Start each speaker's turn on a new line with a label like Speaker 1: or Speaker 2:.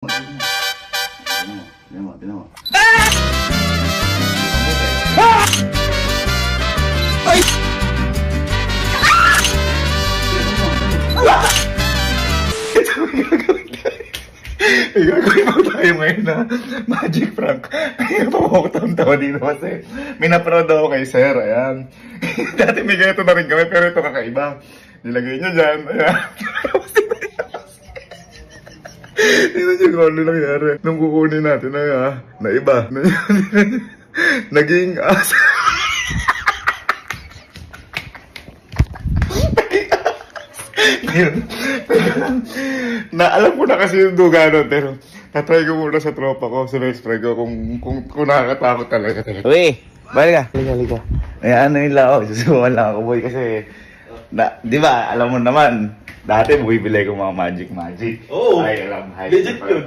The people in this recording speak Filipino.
Speaker 1: Tinan mo.
Speaker 2: Ay!
Speaker 1: Ito may gagawin tayo. May gagawin po tayo ngayon na magic prank. Kaya pamukot-tawa dito kasi may naproud ako kay sir. Ayan. Dati may ganito na rin kami pero ito kakaiba. Nilagay nyo dyan. Ayan. Tingnan nyo kung ano nangyari. Nung kukunin natin na iba. Naging asa. Na alam ko na kasi yung duga nun, pero tatry ko muna sa tropa ko, sa best friend ko, kung nakakatakot talaga.
Speaker 2: Uy, balik ka.
Speaker 1: Liga. Eh, ano yun lang ako, susubukan lang ako, boy, kasi, di ba, alam mo naman, dati bumibili ko mga magic.
Speaker 2: Oo.
Speaker 1: Ay, alam,
Speaker 2: Legit yun.